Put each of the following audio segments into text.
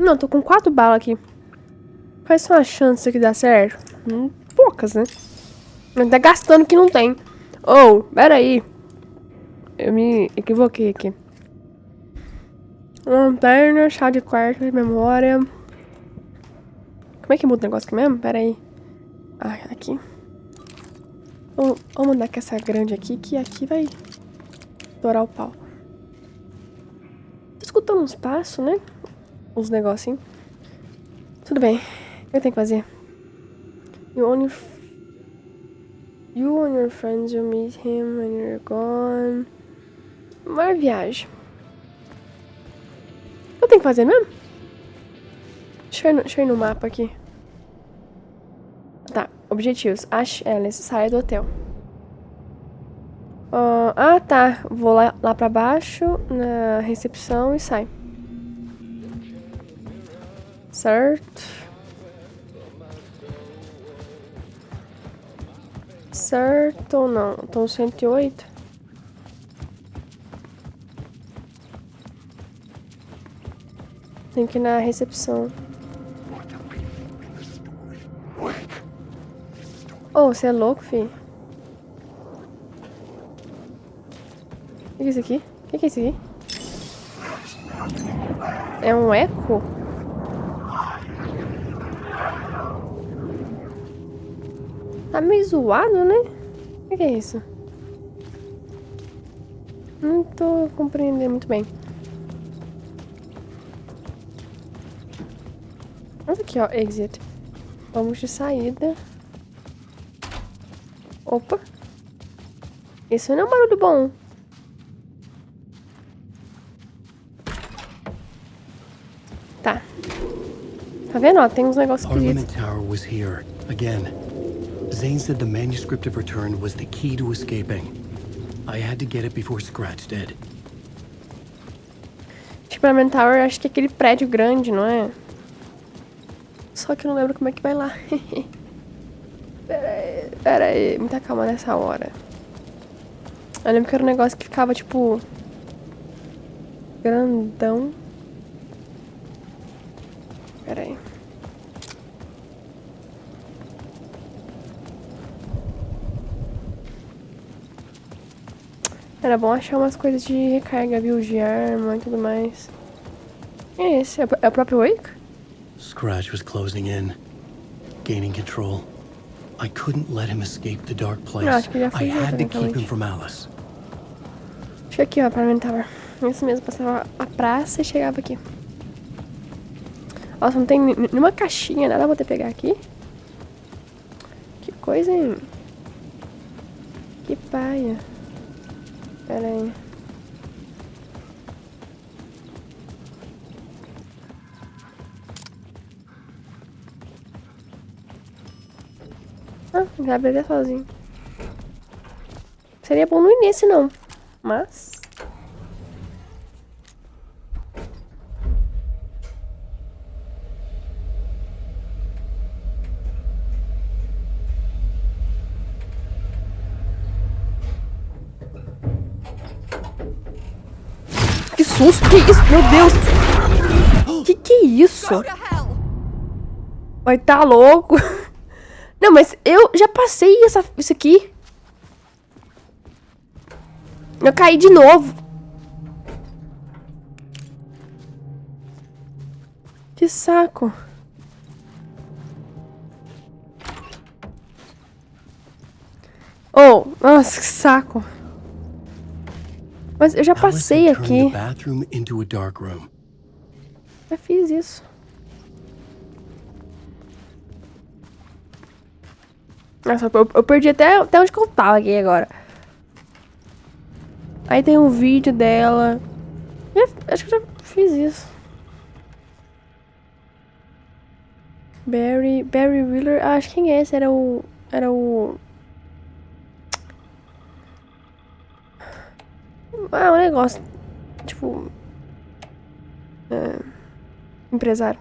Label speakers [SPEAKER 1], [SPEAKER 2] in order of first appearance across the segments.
[SPEAKER 1] Não, tô com 4 balas aqui. Quais são as chances que dá certo? Poucas, né? Tá gastando que não tem. Oh, pera aí. Eu me equivoquei aqui. Lanterna, chá de quarto, de memória. Como é que muda o negócio aqui mesmo? Pera aí. Ah, aqui. Vamos mandar com essa grande aqui, que aqui vai estourar o pau. Tô escutando uns passos, né? Uns negocinhos. Tudo bem. O que eu tenho que fazer? You and your friends will meet him when you're gone. Uma viagem. O que eu tenho que fazer mesmo? Deixa eu ir no mapa aqui. Tá, objetivos. Ache Alice, saia do hotel. Tá. Vou lá pra baixo, na recepção e sai. Certo. Certo ou não? Então 108. Tem que ir na recepção. Oh, você é louco, fi? O que é isso aqui? O que é isso aqui? É um eco? Tá meio zoado, né? O que é isso? Não tô compreendendo muito bem. Olha aqui, ó, exit. Vamos de saída. Opa. Isso não é um barulho bom. Tá. Tá vendo, ó? Tem uns negócios
[SPEAKER 2] Parliament
[SPEAKER 1] esquisitos.
[SPEAKER 2] Tower was here again. Zane said the manuscript of return was the key to escaping. I had to get it before Scratch did.
[SPEAKER 1] Parliament Tower, acho que é aquele prédio grande, não é? Só que eu não lembro como é que vai lá. Pera aí. Muita calma nessa hora. Eu lembro que era um negócio que ficava, tipo... grandão. Pera aí. Era bom achar umas coisas de recarga, viu? De arma e tudo mais. É esse? É o próprio Wake?
[SPEAKER 2] Scratch was closing in, gaining control. I couldn't let him escape the dark place.
[SPEAKER 1] Não, acho que já
[SPEAKER 2] I
[SPEAKER 1] fugiu,
[SPEAKER 2] had to keep him
[SPEAKER 1] tecnicamente.
[SPEAKER 2] from Alice.
[SPEAKER 1] Deixa aqui, ó, Parliament Tower. Isso mesmo, passava a praça e chegava aqui. Nossa, não tem nenhuma caixinha, nada pra poder pegar aqui. Que coisa, hein? Que paia. Pera aí. Já abri até sozinho. Seria bom no início, não. Mas... que susto! Que isso? Meu Deus! Que é isso? Vai tá louco? Não, mas eu já passei isso aqui. Eu caí de novo. Que saco. Oh, nossa, que saco. Mas eu já passei
[SPEAKER 2] Alice had turned
[SPEAKER 1] aqui.
[SPEAKER 2] the bathroom into a dark room.
[SPEAKER 1] Já fiz isso. Nossa, eu perdi até onde que eu tava aqui agora. Aí tem um vídeo dela. Acho que eu já fiz isso. Barry Wheeler. Ah, acho que quem é esse? Era o... Ah, um negócio. Tipo... empresário.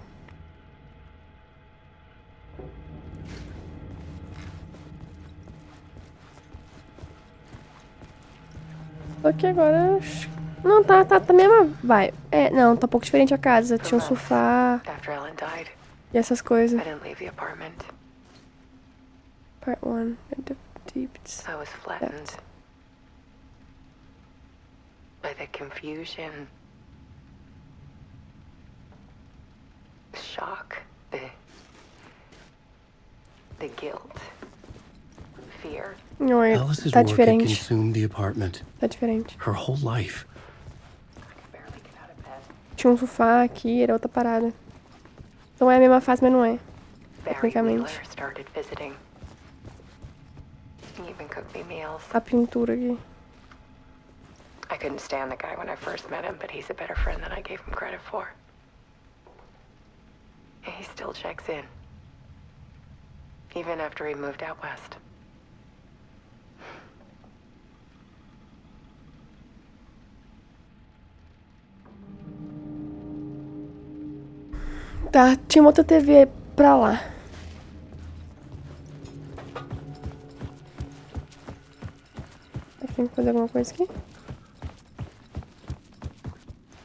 [SPEAKER 1] Só que agora... Não, tá mesma vibe. É, não, tá um pouco diferente a casa. Tinha um sofá e essas coisas. Part 1. Deep.
[SPEAKER 3] I was flattened by the confusion, the shock, the guilt, fear.
[SPEAKER 1] Não,
[SPEAKER 2] Alice's
[SPEAKER 1] tá
[SPEAKER 2] work had
[SPEAKER 1] diferente.
[SPEAKER 2] consumed the apartment.
[SPEAKER 1] Tá diferente.
[SPEAKER 2] Her whole life.
[SPEAKER 3] Barely get out of bed.
[SPEAKER 1] Tinha um sofá aqui, era outra parada. Então é a mesma fase, mas não é.
[SPEAKER 3] Barry
[SPEAKER 1] Tecnicamente.
[SPEAKER 3] Wheeler started visiting. He even cooked me meals.
[SPEAKER 1] A pintura aqui.
[SPEAKER 3] I couldn't stand the guy when I first met him, but he's a better friend than I gave him credit for. And he still checks in. Even after he moved out west.
[SPEAKER 1] Tá, tinha uma outra TV pra lá. Tem que fazer alguma coisa aqui?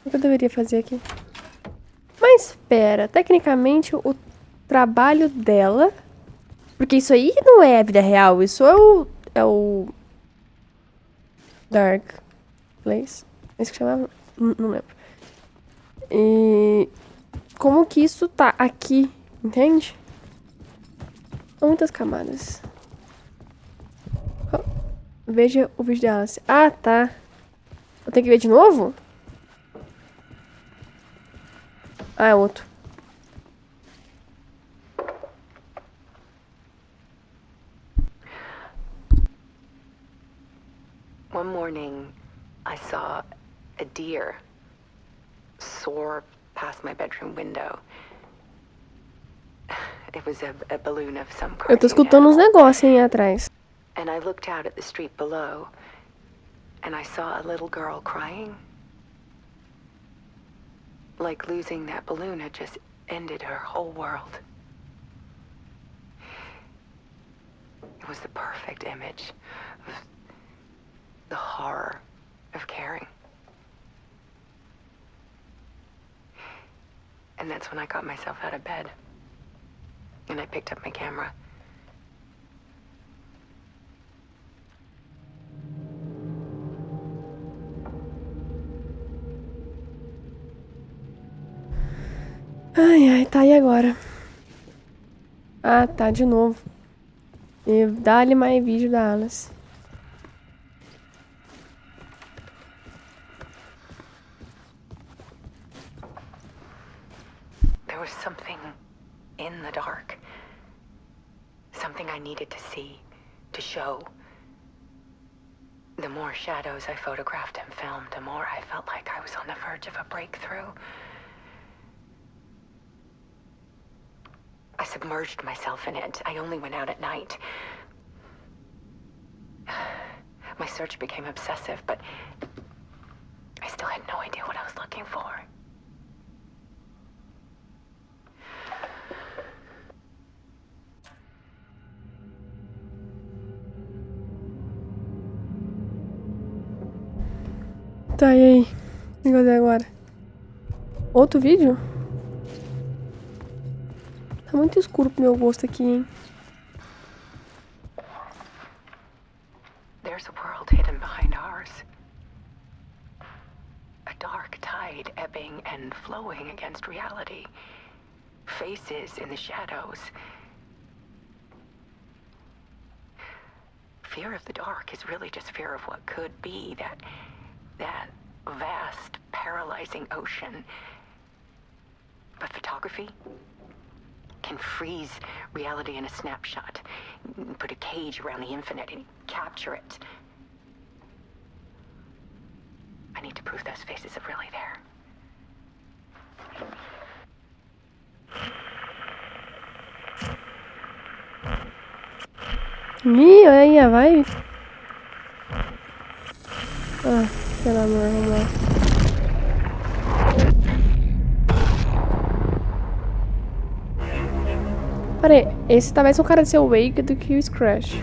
[SPEAKER 1] O que eu deveria fazer aqui? Mas espera, tecnicamente o trabalho dela... Porque isso aí não é a vida real, isso é o Dark Place. É isso que chamava? Não lembro. E... Como que isso tá aqui, entende? São muitas camadas. Veja o vídeo dela. Ah, tá. Eu tenho que ver de novo? Ah, é outro.
[SPEAKER 3] One morning, I saw a deer soar past my bedroom window. It was a balloon of some
[SPEAKER 1] Eu tô
[SPEAKER 3] cartoon
[SPEAKER 1] escutando uns
[SPEAKER 3] animal.
[SPEAKER 1] negócios aí atrás.
[SPEAKER 3] And I looked out at the street below, and I saw a little girl crying. Like losing that balloon had just ended her whole world. It was the perfect image of the horror of caring. And that's when I got myself out of bed. And I picked up my camera.
[SPEAKER 1] Ai, tá, e agora? Ah, tá, de novo. E dá-lhe mais vídeo da Alice.
[SPEAKER 3] There was something in the dark. Something I needed to see, to show. The more shadows I photographed and filmed, the more I felt like I was on the verge of a breakthrough. I submerged myself in it. I only went out at night. My search became obsessive, but I still had no idea what I was looking for.
[SPEAKER 1] Tá, e aí? O que fazer agora? Outro vídeo? Tá muito escuro pro meu gosto aqui, hein?
[SPEAKER 3] There's a world hidden behind ours. A dark tide ebbing and flowing against reality. Faces in the shadows. Fear of the dark is really just fear of what could be, that vast, paralyzing ocean. But photography can freeze reality in a snapshot, put a cage around the infinite and capture it. I need to prove those faces are really there.
[SPEAKER 1] Ih, olha aí a vibe. Ah, pelo amor, vamos lá. Peraí, esse tá mais um cara de ser o Wake do que o Scratch.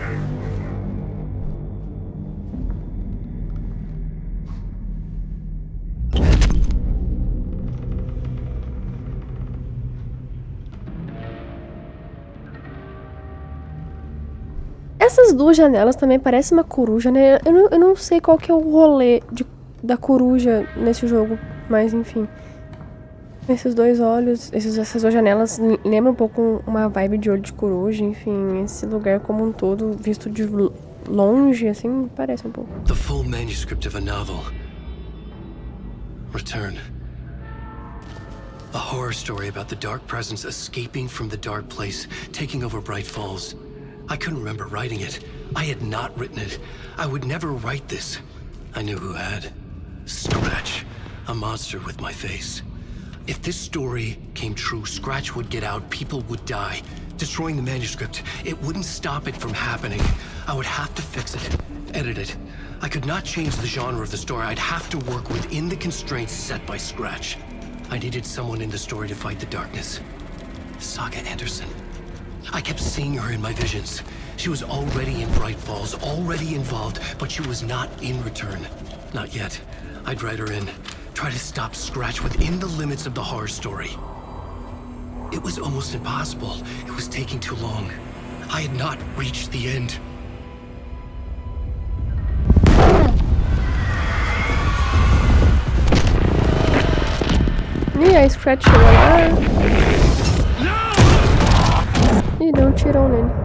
[SPEAKER 1] Essas duas janelas também parecem uma coruja, né? Eu não sei qual que é o rolê da coruja nesse jogo, mas enfim. Esses dois olhos, essas duas janelas lembram um pouco uma vibe de olho de coruja, enfim, esse lugar como um todo, visto de longe, assim, parece um pouco.
[SPEAKER 2] The full manuscript of a novel. Return. A horror story about the dark presence escaping from the dark place, taking over Bright Falls. I couldn't remember writing it. I had not written it. I would never write this. I knew who had. Scratch. A monster with my face. If this story came true, Scratch would get out, people would die. Destroying the manuscript, it wouldn't stop it from happening. I would have to fix it, edit it. I could not change the genre of the story. I'd have to work within the constraints set by Scratch. I needed someone in the story to fight the darkness. Saga Anderson. I kept seeing her in my visions. She was already in Bright Falls, already involved, but she was not in Return. Not yet. I'd write her in. Try to stop Scratch within the limits of the horror story. It was almost impossible. It was taking too long. I had not reached the end.
[SPEAKER 1] E a Scratch chegou lá. E deu um tirão nele.